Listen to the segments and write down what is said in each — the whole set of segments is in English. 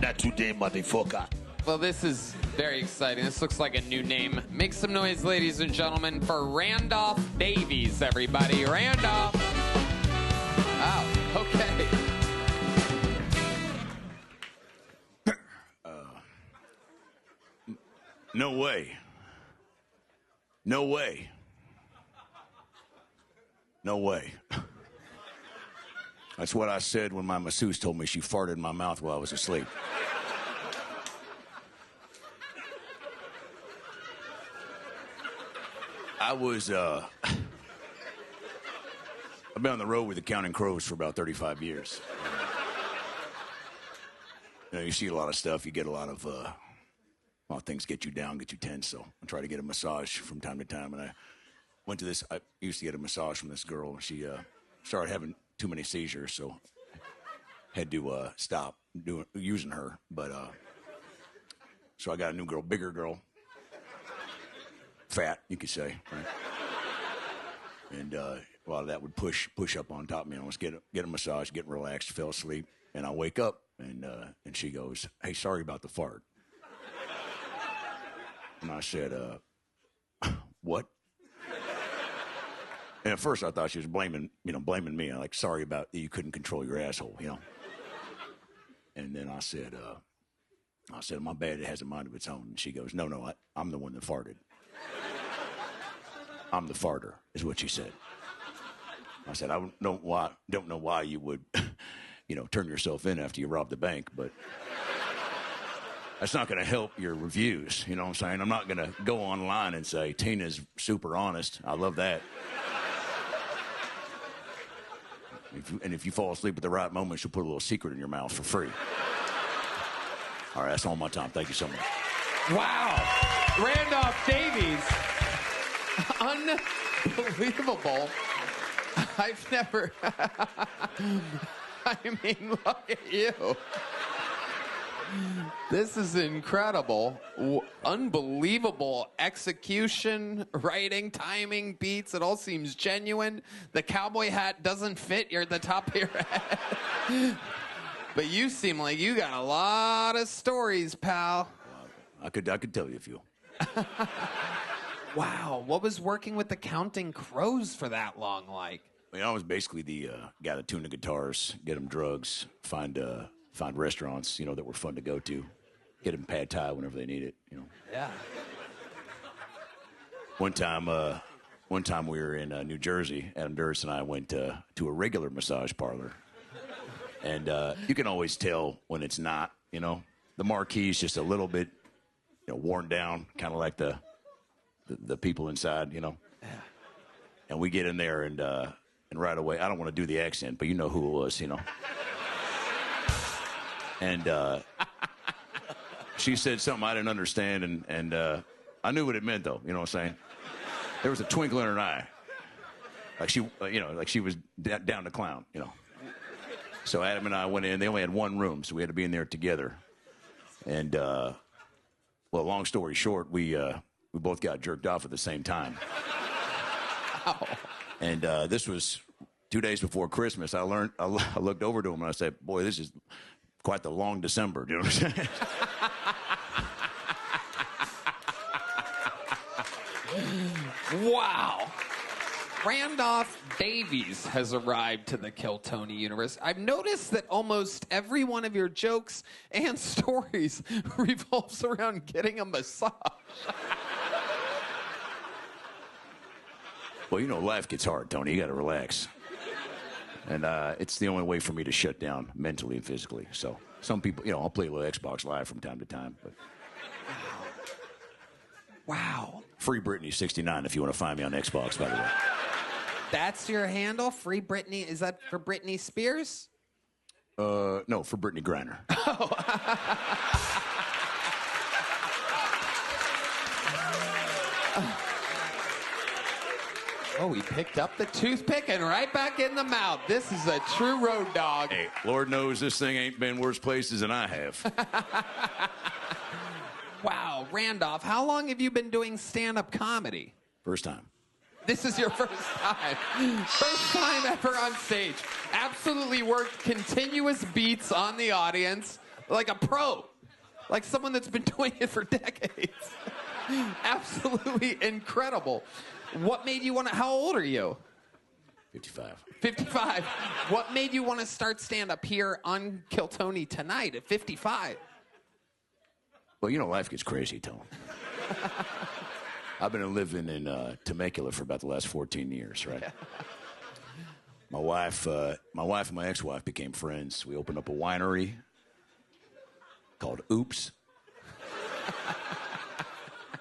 Not today, motherfucker. Well, this is very exciting. This looks like a new name. Make some noise, ladies and gentlemen, for Randolph Davies, everybody. Randolph. Oh, okay. No way. No way. No way. That's what I said when my masseuse told me she farted in my mouth while I was asleep. I've been on the road with the Counting Crows for about 35 years. You see a lot of stuff. You get a lot of things get you down, get you tense. So I try to get a massage from time to time. And I used to get a massage from this girl. She started having too many seizures, so had to stop using her. But so I got a new girl, bigger girl, fat, you could say, right? And a lot of that would push up on top of me. I was get a massage, get relaxed, fell asleep, and I wake up and she goes, "Hey, sorry about the fart." And I said, "What?" And at first I thought she was blaming me. Like, sorry about you couldn't control your asshole, And then I said, "My bad, it has a mind of its own." And she goes, No, I'm the one that farted. I'm the farter, is what she said. I said, I don't know why you would, turn yourself in after you rob the bank, but that's not going to help your reviews. You know what I'm saying? I'm not going to go online and say, Tina's super honest. I love that. If you fall asleep at the right moment, she'll put a little secret in your mouth for free. All right, that's all my time. Thank you so much. Wow. Randolph Davies. Unbelievable. I've never... I mean, look at you. This is incredible. Unbelievable execution, writing, timing, beats. It all seems genuine. The cowboy hat doesn't fit. You're at the top of your head. But you seem like you got a lot of stories, pal. I could tell you a few. Wow. What was working with the Counting Crows for that long like? I was basically the guy that tuned the guitars, get them drugs, find restaurants, that were fun to go to, get them pad thai whenever they need it, Yeah. One time we were in New Jersey. Adam Duras and I went to a regular massage parlor, and you can always tell when it's not. The marquee is just a little bit, worn down, kind of like the people inside, Yeah. And we get in there and right away, I don't want to do the accent, but you know who it was, And she said something I didn't understand, and I knew what it meant, though. You know what I'm saying? There was a twinkle in her eye, like she was down to clown. So Adam and I went in. They only had one room, so we had to be in there together. And long story short, we both got jerked off at the same time. Wow. And this was 2 days before Christmas. I looked over to him and I said, "Boy, this is quite the long December." Do you know what I'm saying? Wow. Randolph Davies has arrived to the Kill Tony universe. I've noticed that almost every one of your jokes and stories revolves around getting a massage. Well, life gets hard, Tony. You got to relax. And it's the only way for me to shut down mentally and physically. So some people, I'll play a little Xbox Live from time to time. But Wow. Free Britney 69 if you want to find me on Xbox, by the way. That's your handle? Free Britney? Is that for Britney Spears? No, for Brittany Griner. Oh, he picked up the toothpick and right back in the mouth. This is a true road dog. Hey, Lord knows this thing ain't been worse places than I have. Wow, Randolph, how long have you been doing stand-up comedy? First time. This is your first time. First time ever on stage. Absolutely worked continuous beats on the audience. Like a pro. Like someone that's been doing it for decades. Absolutely incredible. What made you want to, how old are you? 55. 55. What made you want to start stand-up here on Kill Tony tonight at 55? Well, you know, life gets crazy, Tone. I've been living in Temecula for about the last 14 years, right? My wife and my ex-wife became friends. We opened up a winery called Oops,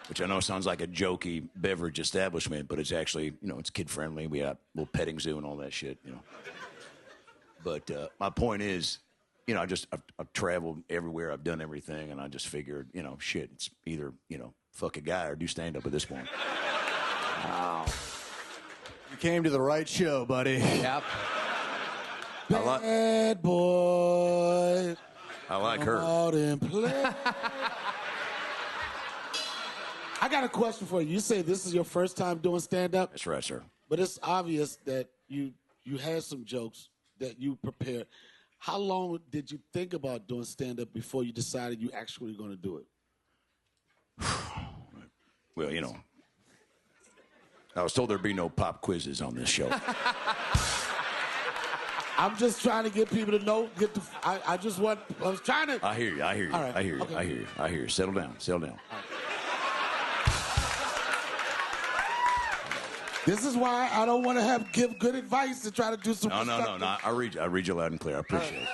which I know sounds like a jokey beverage establishment, but it's actually, you know, it's kid-friendly. We got a little petting zoo and all that shit, you know. But my point is, you know, I've traveled everywhere. I've done everything, and I just figured, you know, shit, it's either, you know, fuck a guy or do stand-up at this point. Wow. You came to the right show, buddy. Yep. Bad boy. I like her. Out and play. I got a question for you. You say this is your first time doing stand-up? That's right, sir. But it's obvious that you had some jokes that you prepared. How long did you think about doing stand-up before you decided you actually were going to do it? Well, you know, I was told there'd be no pop quizzes on this show. I'm just trying to get people to know. I was trying to. I hear you. All right. I hear you. Okay. I hear you. Settle down. This is why I don't want to give good advice to try to do some. No. I read you loud and clear. I appreciate it.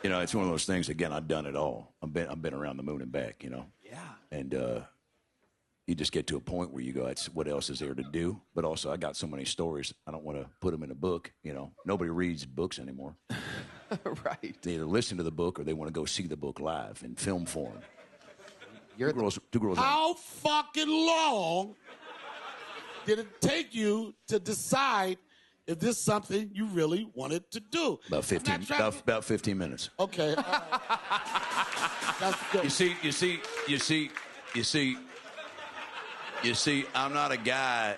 You know, it's one of those things. Again, I've done it all. I've been around the moon and back. You know. Yeah. And you just get to a point where you go, what else is there to do? But also, I got so many stories. I don't want to put them in a book. You know, nobody reads books anymore. Right. They either listen to the book or they want to go see the book live in film form. Two girls. How fucking long did it take you to decide if this is something you really wanted to do? About 15. About 15 minutes. Okay. All right. That's good. You see, I'm not a guy,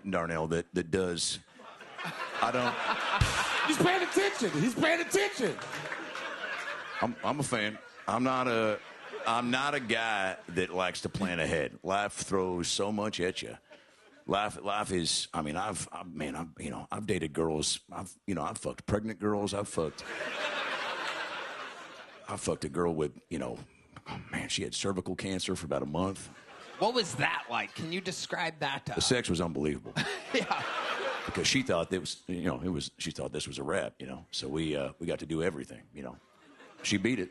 Darnell, that does. I don't. He's paying attention. I'm a fan. I'm not a guy that likes to plan ahead. Life throws so much at you. Life is. I mean, I've dated girls. I've fucked pregnant girls. I've fucked a girl with, she had cervical cancer for about a month. What was that like? Can you describe that to us? The sex was unbelievable. Yeah. Because she thought she thought this was a rap, So we got to do everything, She beat it.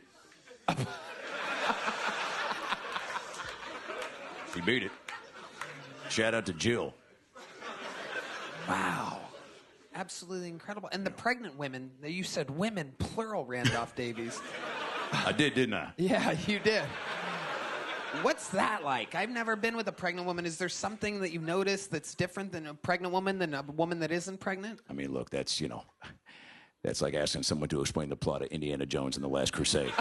She beat it. Shout out to Jill. Wow. Absolutely incredible. And the pregnant women, you said women, plural, Randolph Davies. I did, didn't I? Yeah, you did. What's that like? I've never been with a pregnant woman. Is there something that you've noticed that's different than a pregnant woman than a woman that isn't pregnant? I mean, look, that's like asking someone to explain the plot of Indiana Jones and the Last Crusade.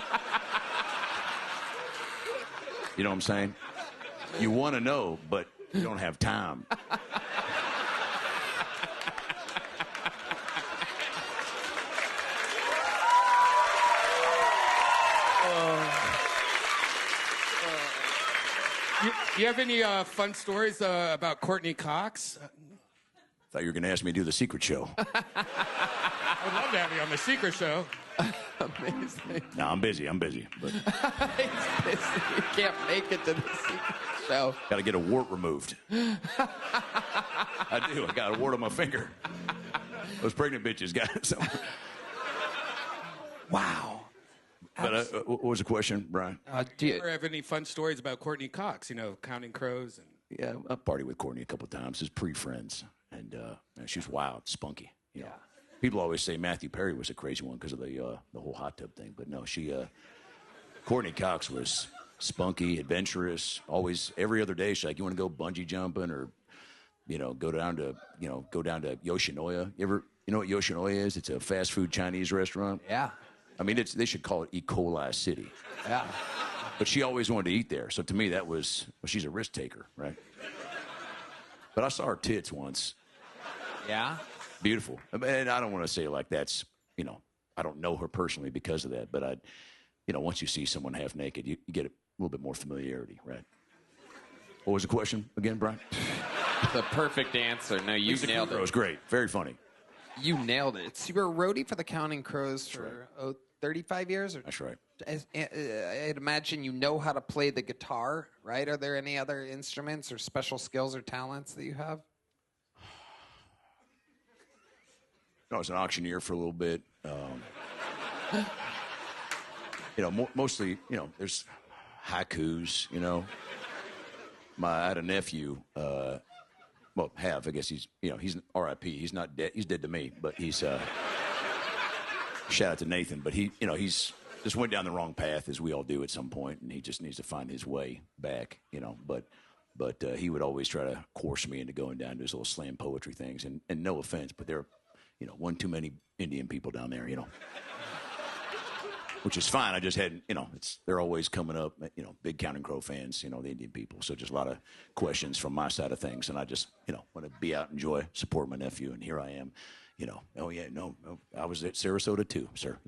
You know what I'm saying? You want to know, but you don't have time. You have any fun stories about Courtney Cox? Thought you were going to ask me to do the Secret Show. I would love to have you on the Secret Show. Amazing. No, I'm busy. But He's busy. You can't make it to the secret show. got to get a wart removed. I do. I got a wart on my finger. Those pregnant bitches got some. Wow. But what was the question, Brian? Do you ever have any fun stories about Courtney Cox? Counting crows and. Yeah, I partied with Courtney a couple times. As pre-friends, and she was wild, spunky. You know. People always say Matthew Perry was a crazy one because of the whole hot tub thing, but no, Courtney Cox was spunky, adventurous. Always, every other day, she's like, "You want to go bungee jumping, or go down to Yoshinoya? You know what Yoshinoya is? It's a fast food Chinese restaurant. Yeah. I mean, they should call it E. coli City. Yeah. But she always wanted to eat there. So to me, that was, she's a risk taker, right? But I saw her tits once. Yeah. Beautiful. And I don't want to say like that's, I I don't know her personally because of that, but once you see someone half naked, you get a little bit more familiarity, right? What was the question again, Brian? The perfect answer. No, you nailed it. It was great. Very funny. You nailed it. So you were a roadie for the Counting Crows for 35 years? That's right. I'd imagine you know how to play the guitar, right? Are there any other instruments or special skills or talents that you have? I was an auctioneer for a little bit. Mostly, there's haikus, I had a nephew, I guess he's R.I.P. He's not dead. He's dead to me, but he's, shout out to Nathan, but he's just went down the wrong path, as we all do at some point, and he just needs to find his way back, but he would always try to coerce me into going down to his little slam poetry things, and no offense, but there are, one too many Indian people down there, which is fine. I just had, they're always coming up, big Counting Crow fans, the Indian people. So just a lot of questions from my side of things. And I just, want to be out, enjoy, support my nephew. And here I am, oh yeah, no, I was at Sarasota too, sir,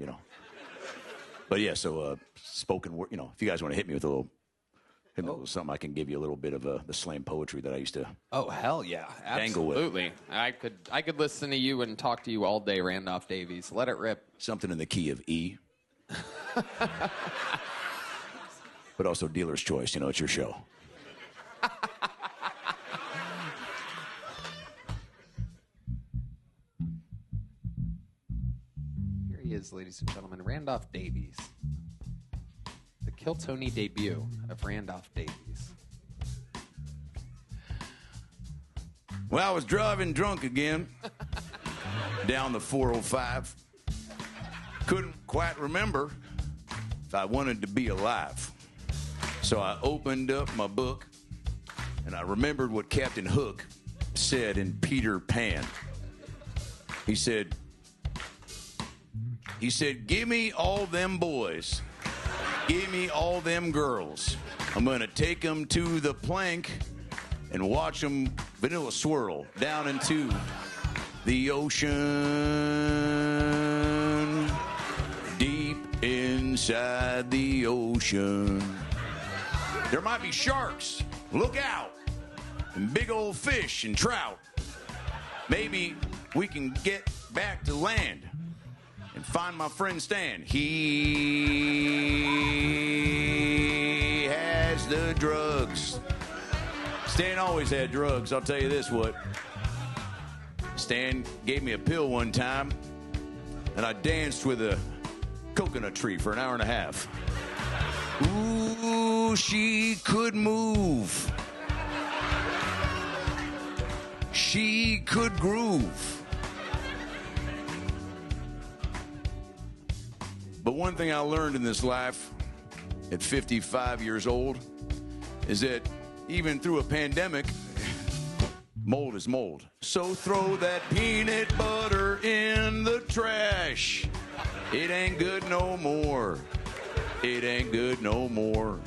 But yeah, so spoken word, if you guys want to hit me with a little, something, I can give you a little bit of the slam poetry that I used to. Oh, hell yeah. Dangle with. Absolutely. I could listen to you and talk to you all day, Randolph Davies. Let it rip. Something in the key of E. But also dealer's choice, it's your show. Here he is, ladies and gentlemen, Randolph Davies. The Kill Tony debut of Randolph Davies. Well, I was driving drunk again down the 405. Couldn't quite remember if I wanted to be alive. So I opened up my book, and I remembered what Captain Hook said in Peter Pan. He said, give me all them boys. Give me all them girls. I'm going to take them to the plank and watch them vanilla swirl down into the ocean. Deep inside the ocean. There might be sharks. Look out. And big old fish and trout. Maybe we can get back to land and find my friend Stan. He has the drugs. Stan always had drugs, I'll tell you this what. Stan gave me a pill one time, and I danced with a coconut tree for an hour and a half. Ooh, she could move. She could groove. But one thing I learned in this life at 55 years old is that even through a pandemic, mold is mold. So throw that peanut butter in the trash. It ain't good no more. It ain't good no more.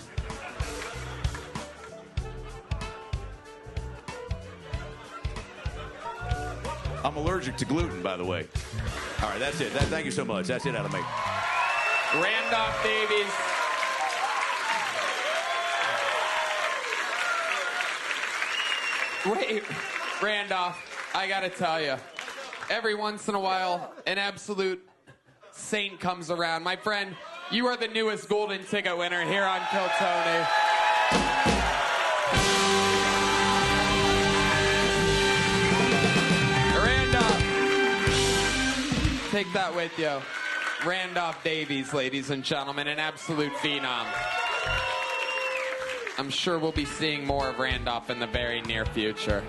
I'm allergic to gluten, by the way. All right, that's it. Thank you so much. That's it out of me. Randolph Davies. Wait, Randolph, I gotta tell you, every once in a while, an absolute saint comes around. My friend, you are the newest golden ticket winner here on Kill Tony. Randolph, take that with you. Randolph Davies, ladies and gentlemen, an absolute phenom. I'm sure we'll be seeing more of Randolph in the very near future.